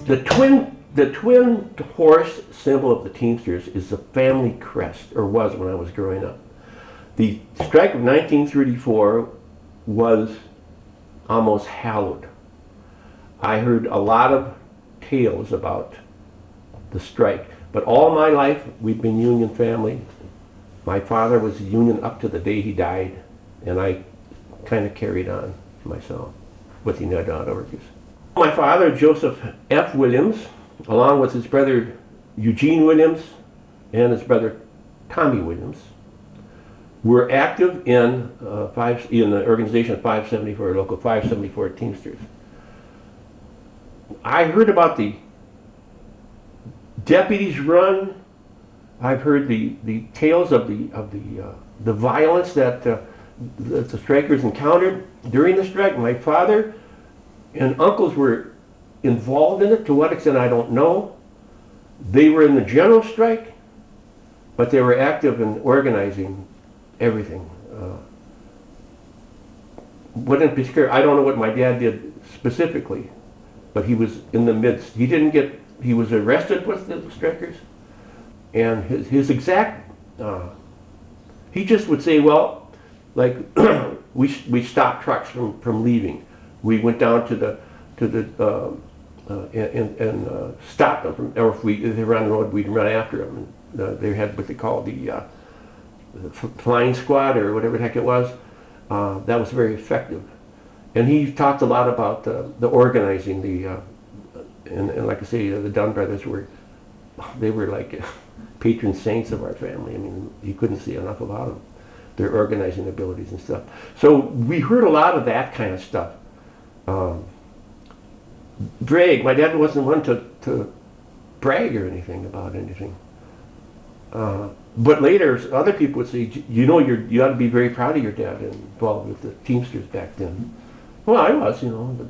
The twin horse symbol of the Teamsters is the family crest, or was when I was growing up. The strike of 1934 was almost hallowed. I heard a lot of tales about the strike, but all my life we've been Union family. My father was Union up to the day he died, and I kind of carried on myself with the United Auto Workers. My father, Joseph F. Williams, along with his brother Eugene Williams and his brother Tommy Williams, were active in the organization 574, local 574 Teamsters. I heard about the deputies' run. I've heard the tales of the violence that the strikers encountered during the strike. My father and uncles were involved in it. To what extent, I don't know. They were in the general strike, but they were active in organizing everything. What in particular, I don't know what my dad did specifically, but he was in the midst. He was arrested with the strikers, and his exact, he just would say, well, like, we stopped trucks from leaving. We went down to the and stopped them, or if they were on the road, we'd run after them. And, they had what they called the flying squad, or whatever the heck it was. That was very effective. And he talked a lot about the organizing, and like I say, the Dunn brothers were like patron saints of our family. I mean, you couldn't see enough about them, their organizing abilities and stuff. So we heard a lot of that kind of stuff. Brag, my dad wasn't one to brag or anything about anything. But later, other people would say, you ought to be very proud of your dad involved with the Teamsters back then. Well, I was, but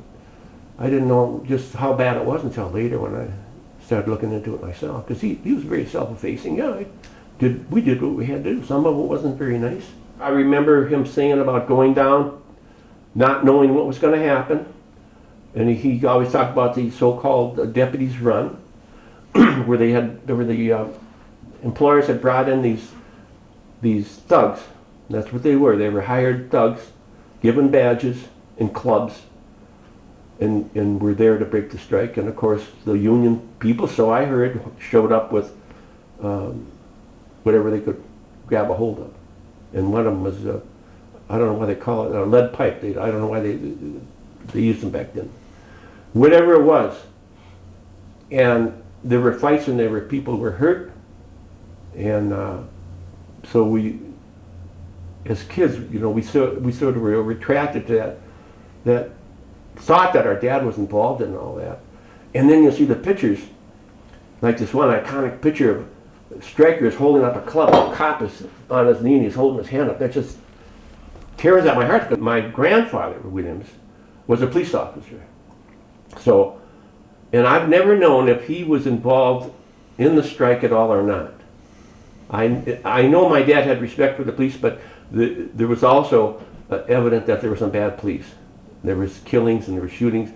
I didn't know just how bad it was until later when I started looking into it myself. Because he was very self-effacing. Yeah, we did what we had to do. Some of it wasn't very nice. I remember him saying about going down, not knowing what was going to happen. And he always talked about the so-called deputies' run, where the employers had brought in these thugs. That's what they were. They were hired thugs, given badges and clubs, and were there to break the strike. And of course, the union people, so I heard, showed up with whatever they could grab a hold of. And one of them was, I don't know why they call it, a lead pipe. I don't know why they used them back then. Whatever it was. And there were fights, and there were people who were hurt. And so we, as kids, we sort of were retracted to that thought that our dad was involved in all that. And then you'll see the pictures, like this one iconic picture of strikers holding up a club. A cop is on his knee and he's holding his hand up. That just tears at my heart, because my grandfather, Williams, was a police officer. So, and I've never known if he was involved in the strike at all or not. I know my dad had respect for the police, but there was also evident that there were some bad police. There was killings and there were shootings.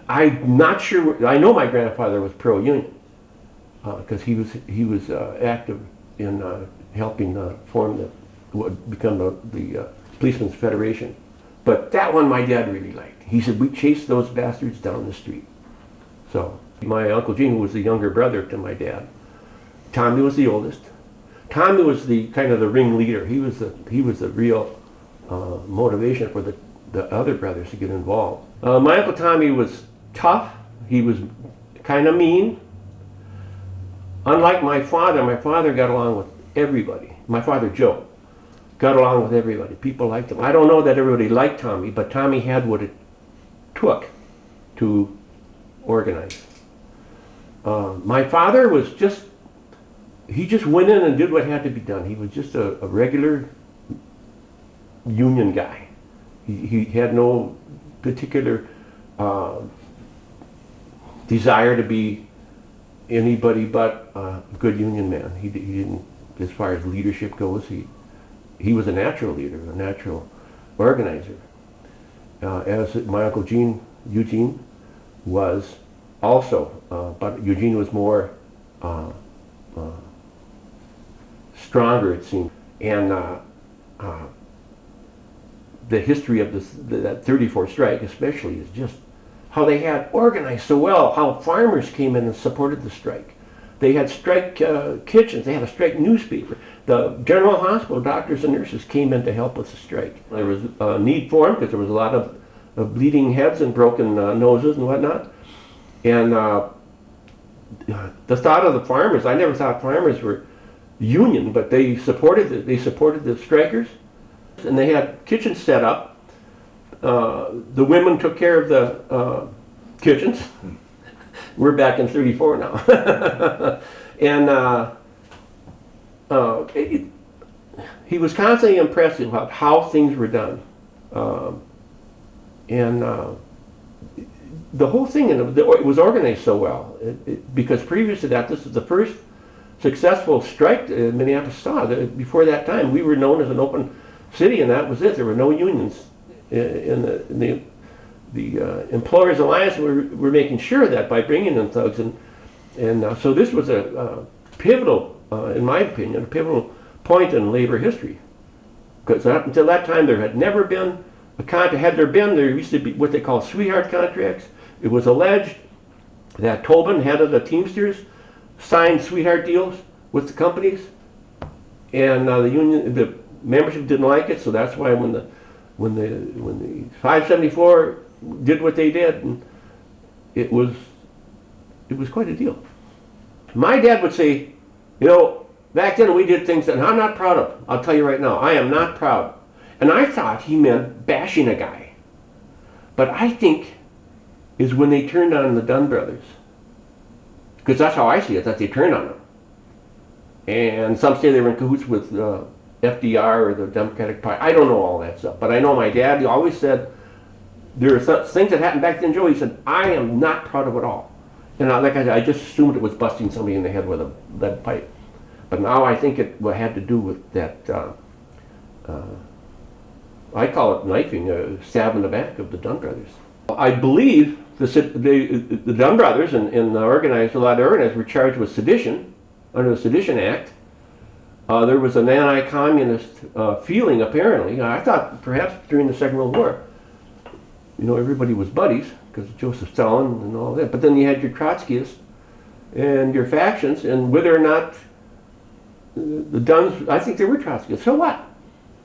I'm not sure. I know my grandfather was pro-union because he was active in helping form what would become the Policemen's Federation. But that one my dad really liked. He said, we chased those bastards down the street. So my Uncle Gene, who was the younger brother to my dad, Tommy was the oldest. Tommy was the kind of the ringleader. He was the real motivation for the other brothers to get involved. My Uncle Tommy was tough. He was kind of mean. Unlike my father got along with everybody. My father, Joe, got along with everybody. People liked him. I don't know that everybody liked Tommy, but Tommy had what it took to organize. My father was he just went in and did what had to be done. He was just a regular union guy. He had no particular desire to be anybody but a good union man. He didn't, as far as leadership goes, he was a natural leader, a natural organizer. As my Uncle Eugene was also, but Eugene was more stronger, it seemed. And the history of that 34 strike especially is just how they had organized so well, how farmers came in and supported the strike. They had strike kitchens, they had a strike newspaper. The general hospital doctors and nurses came in to help with the strike. There was a need for them because there was a lot of bleeding heads and broken noses and whatnot. And the thought of the farmers, I never thought farmers were union, but they supported the strikers, and they had kitchens set up. The women took care of the kitchens. We're back in 34 now. And he was constantly impressed about how things were done. The whole thing, it was organized so well. Because previous to that, this is the first successful strike Minneapolis saw. Before that time, we were known as an open city, and that was it. There were no unions. In the Employers Alliance were making sure that by bringing in thugs, and so this was a pivotal, in my opinion, a pivotal point in labor history. Because until that time, there had never been a contract. Had there been, there used to be what they call sweetheart contracts. It was alleged that Tobin, head of the Teamsters, signed sweetheart deals with the companies, and the membership didn't like it. So that's why when the 574 did what they did, and it was quite a deal. My dad would say, back then we did things that I'm not proud of. I'll tell you right now, I am not proud. And I thought he meant bashing a guy. But I think is when they turned on the Dunn brothers. Because that's how I see it, that they turned on them. And some say they were in cahoots with FDR or the Democratic Party. I don't know all that stuff. But I know my dad, he always said, there are things that happened back then, Joe. He said, I am not proud of it all. And like I said, I just assumed it was busting somebody in the head with a lead pipe. But now I think it had to do with that, I call it knifing, a stab in the back of the Dunn brothers. I believe the Dunn brothers and a lot of organizers were charged with sedition under the Sedition Act. There was an anti-communist feeling, apparently. I thought perhaps during the Second World War, everybody was buddies because of Joseph Stalin and all that. But then you had your Trotskyists and your factions, and whether or not the Dunns, I think they were Trotskyists. So what?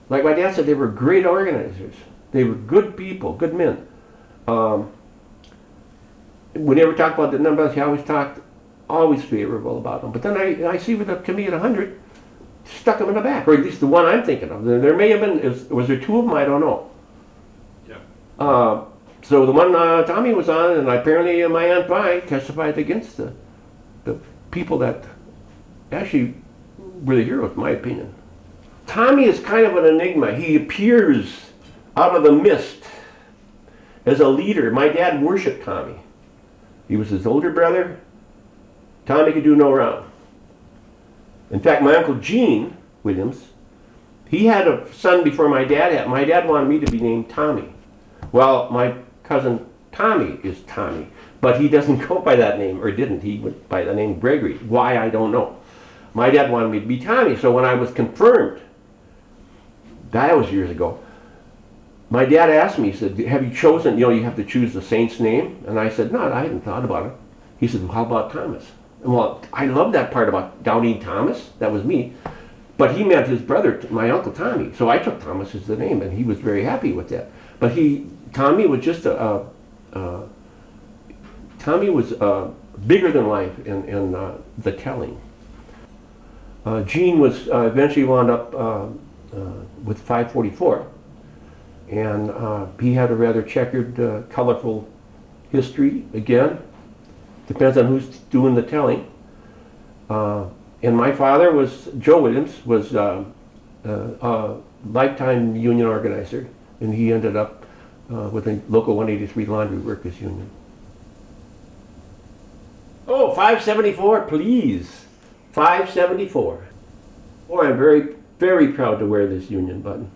Like my dad said, they were great organizers. They were good people, good men. When they ever talked about the numbers, he always favorable about them. But then I see with the committee at 100, stuck them in the back, or at least the one I'm thinking of. There may have been, was there two of them? I don't know. Yeah. So the one Tommy was on, and apparently my Aunt Vi testified against the people that actually were the heroes, in my opinion. Tommy is kind of an enigma. He appears out of the mist as a leader. My dad worshipped Tommy. He was his older brother. Tommy could do no wrong. In fact, my Uncle Gene Williams, he had a son before my dad had. My dad wanted me to be named Tommy. Well, my cousin Tommy is Tommy, but he doesn't go by that name, or didn't. He went by the name Gregory. Why, I don't know. My dad wanted me to be Tommy, so when I was confirmed, that was years ago, my dad asked me, he said, have you chosen, you have to choose the saint's name? And I said, no, I hadn't thought about it. He said, well, how about Thomas? And well, I love that part about Downey Thomas, that was me, but he meant his brother, my Uncle Tommy, so I took Thomas as the name, and he was very happy with that. But Tommy was just Tommy was bigger than life in the telling. Gene was eventually wound up with 544, and he had a rather checkered, colorful history. Again, depends on who's doing the telling. And my father Joe Williams, was a lifetime union organizer, and he ended up with the local 183 Laundry Workers Union. Oh, 574, please. 574. Boy, I'm very, very proud to wear this union button.